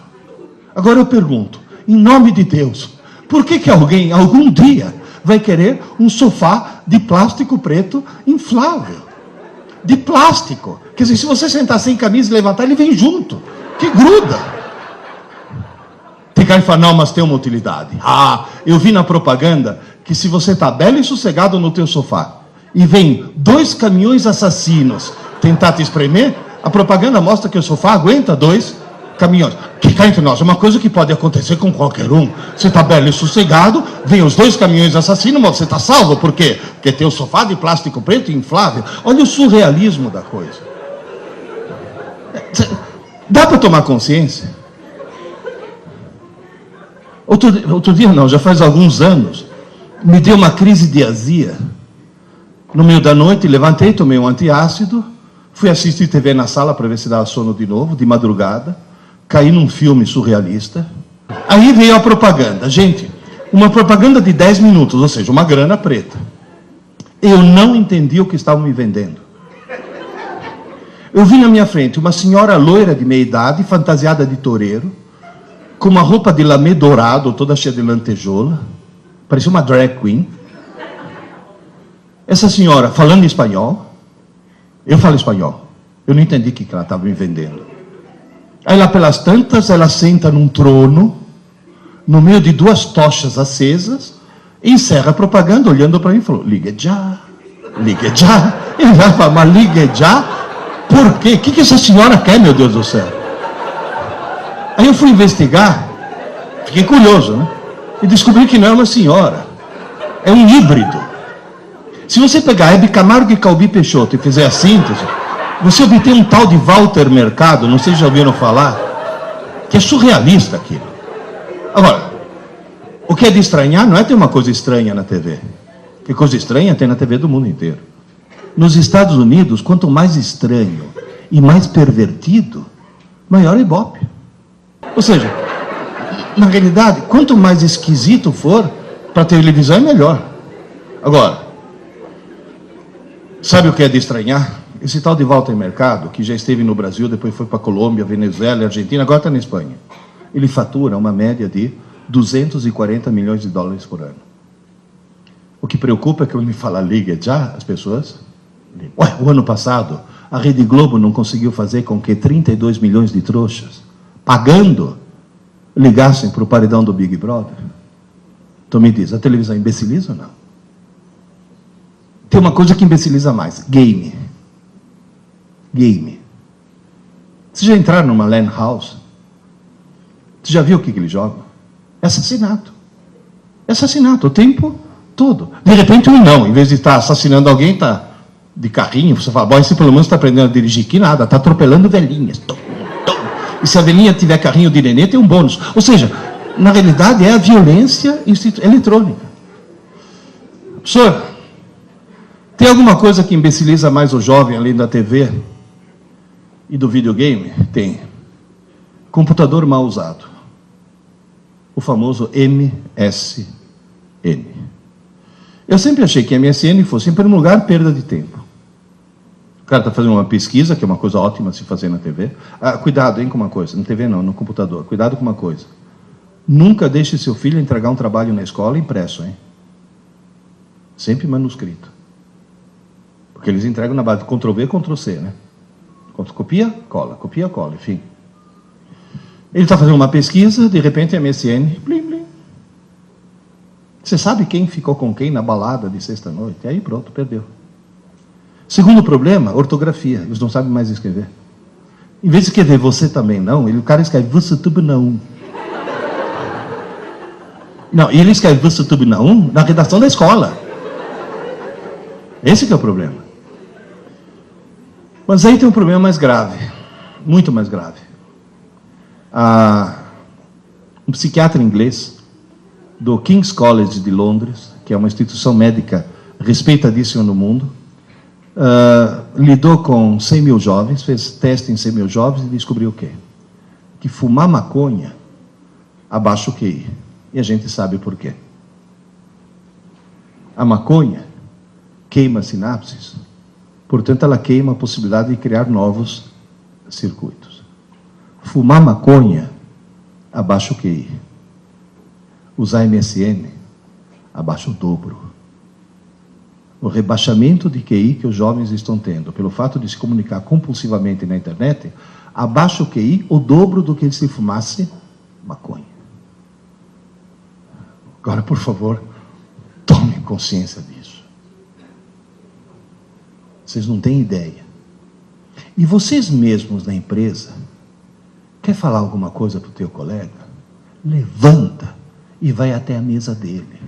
Agora eu pergunto, em nome de Deus, por que alguém, algum dia, vai querer um sofá de plástico preto inflável? De plástico. Quer dizer, se você sentar sem camisa e levantar, ele vem junto. Que gruda. Tem cara que fala, não, mas tem uma utilidade. Ah, eu vi na propaganda que se você está belo e sossegado no teu sofá e vem 2 caminhões assassinos tentar te espremer, a propaganda mostra que o sofá aguenta 2 caminhões. Que cá entre nós, é uma coisa que pode acontecer com qualquer um. Você está belo e sossegado, vem os 2 caminhões assassinos, mas você está salvo. Por quê? Porque tem o sofá de plástico preto inflável. Olha o surrealismo da coisa. Dá para tomar consciência? Outro dia não, já faz alguns anos, me deu uma crise de azia. No meio da noite, levantei, tomei um antiácido, fui assistir TV na sala para ver se dava sono de novo, de madrugada, caí num filme surrealista. Aí veio a propaganda. Gente, uma propaganda de 10 minutos, ou seja, uma grana preta. Eu não entendi o que estavam me vendendo. Eu vi na minha frente uma senhora loira de meia idade, fantasiada de toureiro, com uma roupa de lamê dourado, toda cheia de lantejoula, parecia uma drag queen. Essa senhora falando espanhol, eu falo espanhol, eu não entendi o que ela estava me vendendo. Aí lá pelas tantas, ela senta num trono, no meio de 2 tochas acesas, e encerra a propaganda olhando para mim e falou, ligue já, ligue já. Eu já falo, mas ligue já? Por quê? O que essa senhora quer, meu Deus do céu? Aí eu fui investigar, fiquei curioso, né? E descobri que não é uma senhora, é um híbrido. Se você pegar Hebe Camargo e Calbi Peixoto e fizer a síntese, você obtém um tal de Walter Mercado, não sei se já ouviram falar, que é surrealista aquilo. Agora, o que é de estranhar não é ter uma coisa estranha na TV. Que coisa estranha tem na TV do mundo inteiro. Nos Estados Unidos, quanto mais estranho e mais pervertido, maior ibope. Ou seja, na realidade, quanto mais esquisito for, para a televisão é melhor. Agora, sabe o que é de estranhar? Esse tal de Walter Mercado, que já esteve no Brasil, depois foi para a Colômbia, Venezuela e Argentina, agora está na Espanha. Ele fatura uma média de 240 milhões de dólares por ano. O que preocupa é que quando me fala liga já, as pessoas... Ué, o ano passado, a Rede Globo não conseguiu fazer com que 32 milhões de trouxas, pagando, ligassem para o paredão do Big Brother. Então me diz, a televisão imbeciliza ou não? Tem uma coisa que imbeciliza mais, game. Game. Vocês já entraram numa LAN house? Você já viu o que eles jogam? É assassinato. É assassinato o tempo todo. De repente não, em vez de estar assassinando alguém, está de carrinho, você fala, bom, esse pelo menos está aprendendo a dirigir, que nada, está atropelando velhinhas. E se a velhinha tiver carrinho de nenê, tem um bônus. Ou seja, na realidade é a violência eletrônica. Professor, tem alguma coisa que imbeciliza mais o jovem, além da TV e do videogame? Tem. Computador mal usado. O famoso MSN. Eu sempre achei que MSN fosse, em primeiro lugar, perda de tempo. O cara está fazendo uma pesquisa, que é uma coisa ótima se fazer na TV. Cuidado, hein, com uma coisa. Na TV não, no computador. Cuidado com uma coisa. Nunca deixe seu filho entregar um trabalho na escola impresso, hein? Sempre manuscrito. Porque eles entregam na base de Ctrl-V, Ctrl-C, né? Copia, cola, enfim. Ele está fazendo uma pesquisa, de repente MSN, blim, blim. Você sabe quem ficou com quem na balada de sexta-noite? E aí pronto, perdeu. Segundo problema, ortografia. Eles não sabem mais escrever. Em vez de escrever você também não, o cara escreve você também não. Não, e ele escreve você também não na redação da escola. Esse que é o problema. Mas aí tem um problema mais grave, muito mais grave. Um psiquiatra inglês do King's College de Londres, que é uma instituição médica respeitadíssima no mundo, lidou com 100 mil jovens, fez teste em 100 mil jovens e descobriu o quê? que fumar maconha abaixa o QI. E a gente sabe por quê. A maconha queima sinapses, portanto ela queima a possibilidade de criar novos circuitos. Fumar maconha abaixa o QI. Usar MSN abaixa o dobro. O rebaixamento de QI que os jovens estão tendo, pelo fato de se comunicar compulsivamente na internet, abaixa o QI o dobro do que se fumasse maconha. Agora, por favor, tomem consciência disso. Vocês não têm ideia. E vocês mesmos na empresa, quer falar alguma coisa para o teu colega? Levanta e vai até a mesa dele.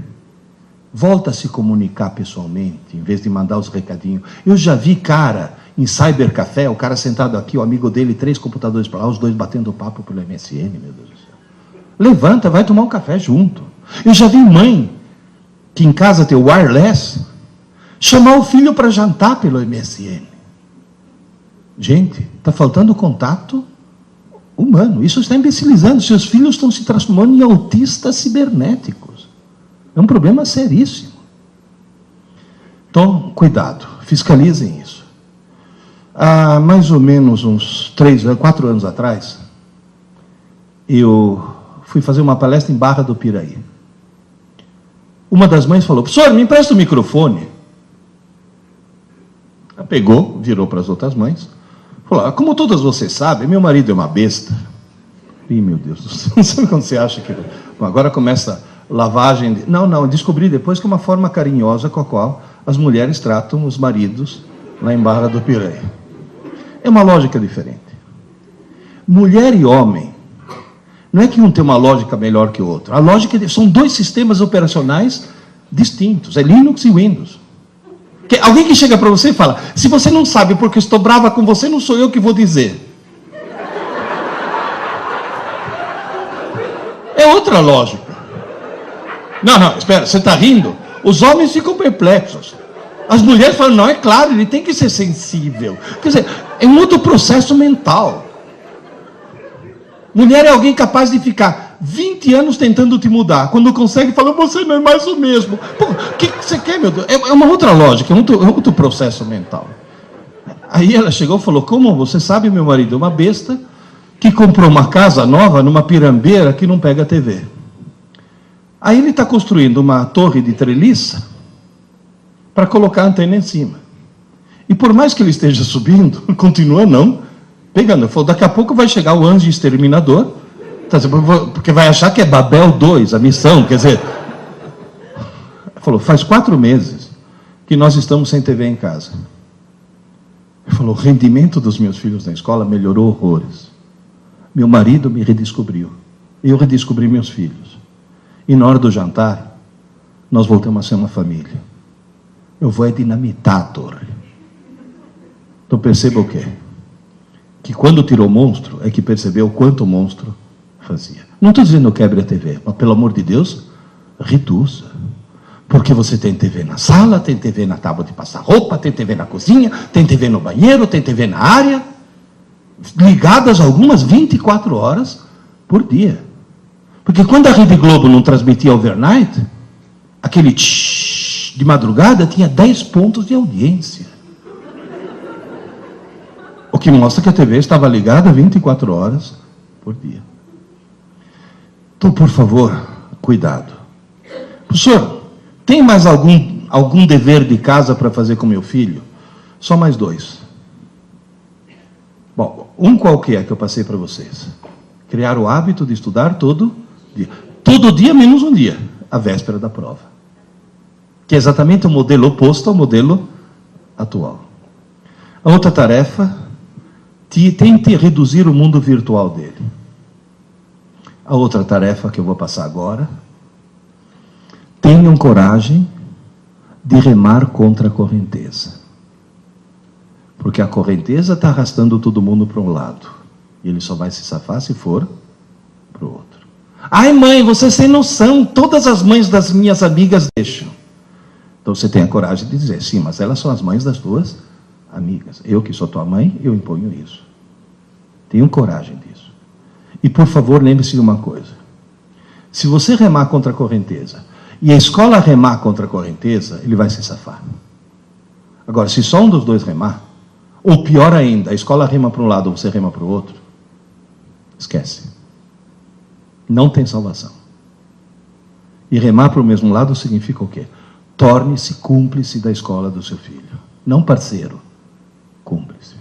Volta a se comunicar pessoalmente, em vez de mandar os recadinhos. Eu já vi cara em cybercafé, o cara sentado aqui, o amigo dele, 3 computadores para lá, os dois batendo papo pelo MSN, meu Deus do céu. Levanta, vai tomar um café junto. Eu já vi mãe, que em casa tem o wireless, chamar o filho para jantar pelo MSN. Gente, está faltando contato humano. Isso está imbecilizando. Seus filhos estão se transformando em autistas cibernéticos. É um problema seríssimo. Então, cuidado, fiscalizem isso. Há mais ou menos uns 4 anos atrás, eu fui fazer uma palestra em Barra do Piraí. Uma das mães falou: professor, me empresta o microfone. Ela pegou, virou para as outras mães, falou: como todas vocês sabem, meu marido é uma besta. Ih, meu Deus do céu, não sabe quando você acha que... Bom, agora começa lavagem... Não, descobri depois que é uma forma carinhosa com a qual as mulheres tratam os maridos lá em Barra do Piraí. É uma lógica diferente. Mulher e homem, não é que um tem uma lógica melhor que o outro. A lógica são 2 sistemas operacionais distintos, é Linux e Windows. Alguém que chega para você e fala: se você não sabe porque eu estou brava com você, não sou eu que vou dizer. É outra lógica. Não, espera, você está rindo? Os homens ficam perplexos. As mulheres falam: não, é claro, ele tem que ser sensível. Quer dizer, é um outro processo mental. Mulher é alguém capaz de ficar 20 anos tentando te mudar. Quando consegue, fala: você não é mais o mesmo. O que você quer, meu Deus? É uma outra lógica, é outro processo mental. Aí ela chegou e falou: como você sabe, meu marido é uma besta que comprou uma casa nova numa pirambeira que não pega TV. Aí ele está construindo uma torre de treliça para colocar a antena em cima. E por mais que ele esteja subindo, continua não pegando. Ele falou: daqui a pouco vai chegar o anjo exterminador, porque vai achar que é Babel 2, a missão, quer dizer... Ele falou: faz 4 meses que nós estamos sem TV em casa. Ele falou: o rendimento dos meus filhos na escola melhorou horrores. Meu marido me redescobriu. Eu redescobri meus filhos. E na hora do jantar, nós voltamos a ser uma família. Eu vou dinamitar a torre. Então perceba o quê? Que quando tirou o monstro, é que percebeu quanto o monstro fazia. Não estou dizendo quebre a TV, mas pelo amor de Deus, reduza. Porque você tem TV na sala, tem TV na tábua de passar roupa, tem TV na cozinha, tem TV no banheiro, tem TV na área, ligadas algumas 24 horas por dia. Porque quando a Rede Globo não transmitia overnight, aquele de madrugada tinha 10 pontos de audiência. O que mostra que a TV estava ligada 24 horas por dia. Então, por favor, cuidado. Professor, tem mais algum dever de casa para fazer com meu filho? Só mais 2. Bom, um qualquer que eu passei para vocês. Criar o hábito de estudar todo dia. Todo dia menos um dia, a véspera da prova. Que é exatamente o modelo oposto ao modelo atual. A outra tarefa, tente reduzir o mundo virtual dele. A outra tarefa que eu vou passar agora, tenham coragem de remar contra a correnteza. Porque a correnteza está arrastando todo mundo para um lado. E ele só vai se safar se for para o outro. Ai, mãe, você sem noção, todas as mães das minhas amigas deixam. Então você tem a coragem de dizer: sim, mas elas são as mães das tuas amigas. Eu que sou tua mãe, eu imponho isso. Tenham coragem disso. E, por favor, lembre-se de uma coisa. Se você remar contra a correnteza e a escola remar contra a correnteza, ele vai se safar. Agora, se só um dos dois remar, ou pior ainda, a escola rema para um lado ou você rema para o outro, esquece. Não tem salvação. E remar para o mesmo lado significa o quê? Torne-se cúmplice da escola do seu filho. Não parceiro, cúmplice.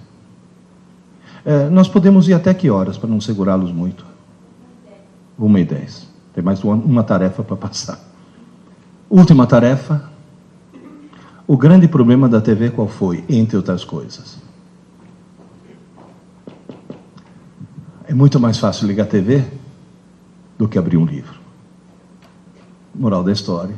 Nós podemos ir até que horas, para não segurá-los muito? 1h10. Tem mais uma tarefa para passar. Última tarefa. O grande problema da TV qual foi? Entre outras coisas. É muito mais fácil ligar a TV do que abrir um livro. Moral da história.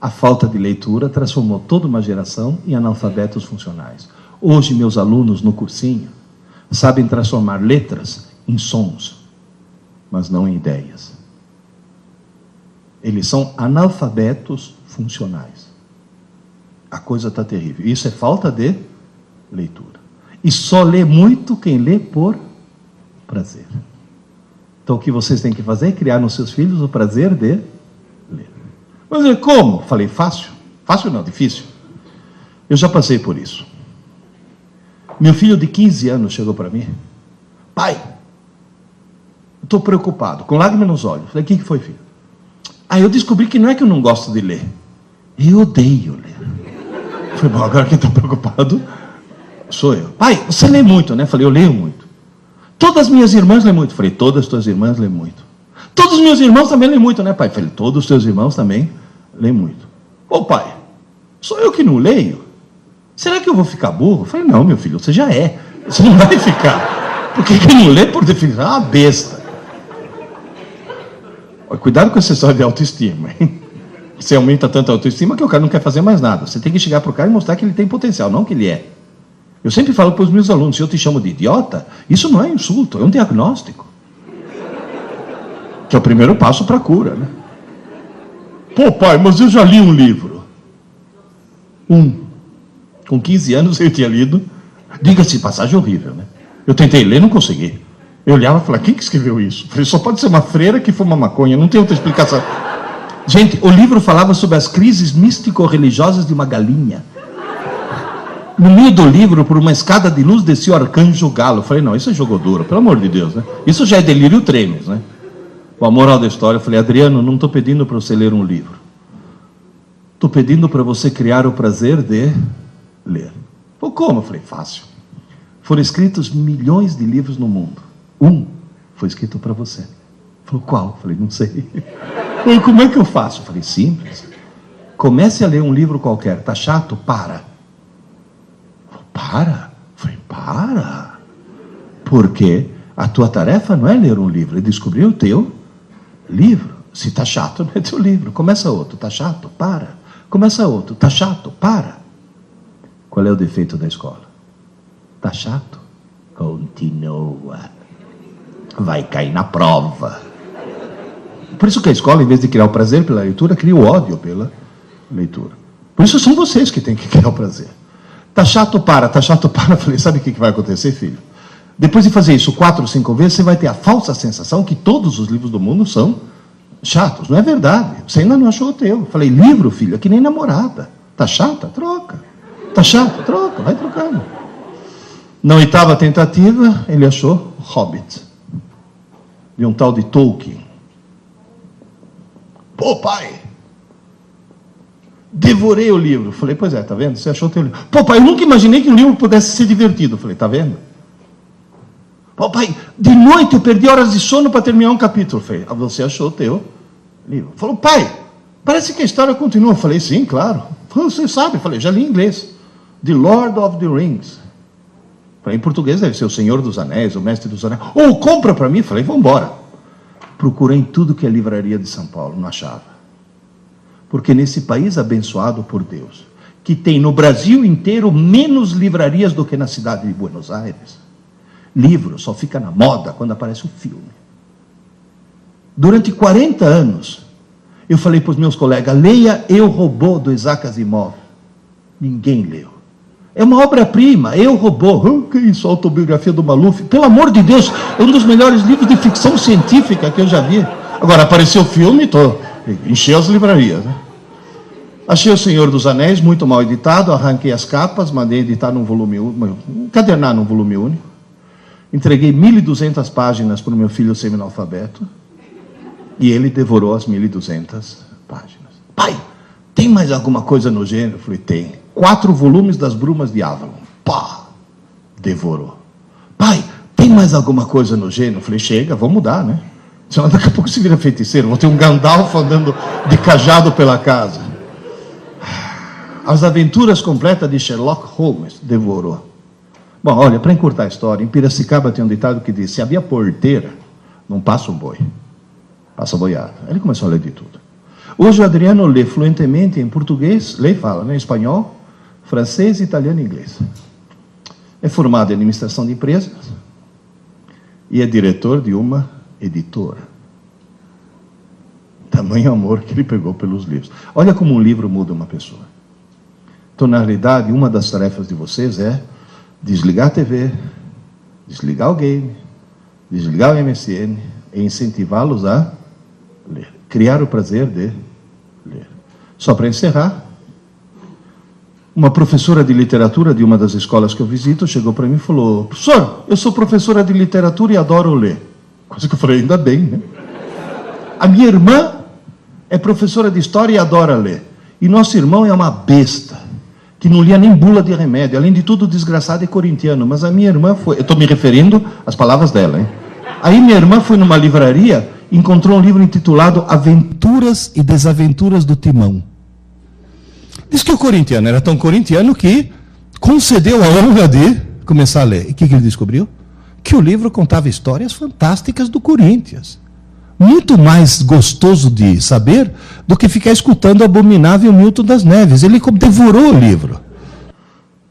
A falta de leitura transformou toda uma geração em analfabetos funcionais. Hoje, meus alunos no cursinho sabem transformar letras em sons, mas não em ideias. Eles são analfabetos funcionais. A coisa está terrível. Isso é falta de leitura. E só lê muito quem lê por prazer. Então, o que vocês têm que fazer é criar nos seus filhos o prazer de ler. Mas como? Falei, fácil. Fácil não, difícil. Eu já passei por isso. Meu filho de 15 anos chegou para mim. Pai, estou preocupado, com lágrimas nos olhos. Falei, o que foi, filho? Eu descobri que não é que eu não gosto de ler. Eu odeio ler. Falei, bom, agora quem está preocupado sou eu. Pai, você lê muito, né? Falei, eu leio muito. Todas as minhas irmãs lêem muito. Falei, todas as tuas irmãs lêem muito. Todos os meus irmãos também lêem muito, né, pai? Falei, todos os teus irmãos também lêem muito. Ô, pai, sou eu que não leio? Será que eu vou ficar burro? Falei, não, meu filho, você já é. Você não vai ficar. Porque quem não lê, por definição, é uma besta. Cuidado com essa história de autoestima, hein? Você aumenta tanto a autoestima que o cara não quer fazer mais nada. Você tem que chegar para o cara e mostrar que ele tem potencial, não que ele é. Eu sempre falo para os meus alunos, se eu te chamo de idiota, isso não é insulto, é um diagnóstico. Que é o primeiro passo para a cura, né? Pô, pai, mas eu já li um livro. Com 15 anos eu tinha lido. Diga-se, passagem horrível, né? Eu tentei ler, não consegui. Eu olhava e falava, quem que escreveu isso? Falei, só pode ser uma freira que fuma maconha, não tem outra explicação. Gente, o livro falava sobre as crises místico-religiosas de uma galinha. No meio do livro, por uma escada de luz, descia o arcanjo galo. Eu falei, não, isso é jogo duro, pelo amor de Deus, né? Isso já é delírio tremens, né? Bom, a moral da história, eu falei, Adriano, não estou pedindo para você ler um livro. Estou pedindo para você criar o prazer de ler. Pô, como? Eu falei, fácil. Foram escritos milhões de livros no mundo. Um foi escrito para você. Falou, qual? Eu falei, não sei. Falei, como é que eu faço? Eu falei, simples. Comece a ler um livro qualquer. Tá chato? Para. Falei, para? Eu falei, para. Porque a tua tarefa não é ler um livro, é descobrir o teu livro. Se tá chato, não é teu livro. Começa outro. Tá chato? Para. Começa outro. Tá chato? Para. Qual é o defeito da escola? Tá chato? Continua. Vai cair na prova. Por isso que a escola, em vez de criar o prazer pela leitura, cria o ódio pela leitura. Por isso são vocês que têm que criar o prazer. Tá chato, para. Tá chato, para. Eu falei, sabe o que vai acontecer, filho? Depois de fazer isso 4 ou 5 vezes, você vai ter a falsa sensação que todos os livros do mundo são chatos. Não é verdade. Você ainda não achou o teu. Eu falei, livro, filho, é que nem namorada. Tá chata? Troca. Tá chato? Troca. Vai trocando. Na 8ª tentativa, ele achou Hobbit. De um tal de Tolkien. Pô, pai, devorei o livro. Falei, pois é, tá vendo? Você achou o teu livro. Pô, pai, eu nunca imaginei que um livro pudesse ser divertido. Falei, tá vendo? Pô, pai, de noite eu perdi horas de sono para terminar um capítulo. Falei, você achou o teu livro. Falou, pai, parece que a história continua. Falei, sim, claro. Falei, você sabe? Falei, já li em inglês. The Lord of the Rings. Falei, em português deve ser o Senhor dos Anéis, o Mestre dos Anéis. Ou compra para mim. Falei, vamos embora. Procurei em tudo que é livraria de São Paulo, não achava. Porque nesse país abençoado por Deus, que tem no Brasil inteiro menos livrarias do que na cidade de Buenos Aires, livro só fica na moda quando aparece um filme. Durante 40 anos, eu falei para os meus colegas, leia Eu, Robô, do Isaac Asimov. Ninguém leu. É uma obra-prima. Eu, Robô. Que isso, a autobiografia do Maluf. Pelo amor de Deus, é um dos melhores livros de ficção científica que eu já vi. Agora, apareceu o filme, encheu as livrarias. Né? Achei O Senhor dos Anéis, muito mal editado, arranquei as capas, mandei editar num volume único, encadernar num volume único. Entreguei 1.200 páginas para o meu filho semi-analfabeto e ele devorou as 1.200 páginas. Pai, tem mais alguma coisa no gênero? Eu falei, tem. 4 volumes das Brumas de Avalon. Pá! Devorou. Pai, tem mais alguma coisa no gênero? Eu falei, chega, vamos mudar, né? Senão daqui a pouco se vira feiticeiro. Vou ter um Gandalf andando de cajado pela casa. As Aventuras Completas de Sherlock Holmes. Devorou. Bom, olha, para encurtar a história, em Piracicaba tem um ditado que diz, se havia porteira, não passa o boi, passa a boiada. Ele começou a ler de tudo. Hoje o Adriano lê fluentemente em português, lê e fala, né, em espanhol, francês, italiano e inglês. É formado em administração de empresas e é diretor de uma editora. Tamanho amor que ele pegou pelos livros. Olha como um livro muda uma pessoa. Então, na realidade, uma das tarefas de vocês é desligar a TV, desligar o game, desligar o MSN e incentivá-los a ler. Criar o prazer de ler. Só para encerrar, uma professora de literatura de uma das escolas que eu visito chegou para mim e falou, professor, eu sou professora de literatura e adoro ler. Coisa que eu falei, ainda bem, né? A minha irmã é professora de história e adora ler. E nosso irmão é uma besta, que não lia nem bula de remédio, além de tudo desgraçado e corintiano, mas a minha irmã foi, eu estou me referindo às palavras dela, hein? Aí minha irmã foi numa livraria e encontrou um livro intitulado Aventuras e Desaventuras do Timão. Diz que o corintiano era tão corintiano que concedeu a honra de começar a ler. E o que ele descobriu? Que o livro contava histórias fantásticas do Corinthians. Muito mais gostoso de saber do que ficar escutando o abominável Milton das Neves. Ele devorou o livro.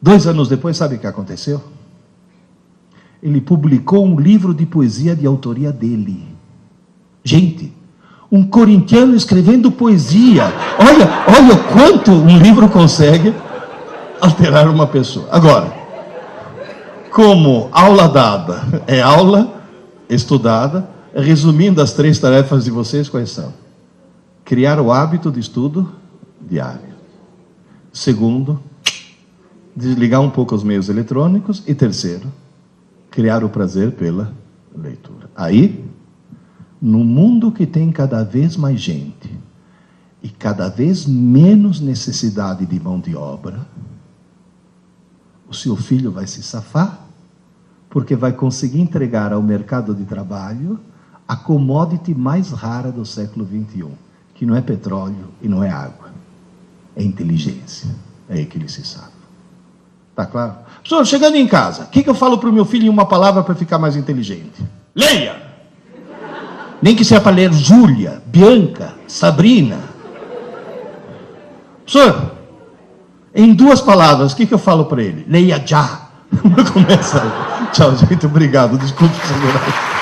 2 anos depois, sabe o que aconteceu? Ele publicou um livro de poesia de autoria dele. Gente, um corintiano escrevendo poesia. Olha o quanto um livro consegue alterar uma pessoa. Agora, como aula dada é aula estudada, resumindo as 3 tarefas de vocês, quais são? Criar o hábito de estudo diário. Segundo, desligar um pouco os meios eletrônicos. E terceiro, criar o prazer pela leitura. Aí, no mundo que tem cada vez mais gente e cada vez menos necessidade de mão de obra, o seu filho vai se safar, porque vai conseguir entregar ao mercado de trabalho a commodity mais rara do século XXI, que não é petróleo e não é água, é inteligência. É aí que ele se safa. Está claro? Professor, chegando em casa, o que eu falo para o meu filho em uma palavra para ficar mais inteligente? Leia! Nem que seja para ler Júlia, Bianca, Sabrina. Professor, em 2 palavras, o que eu falo para ele? Leia já. Começa. Tchau, gente. Obrigado. Desculpe, segurar.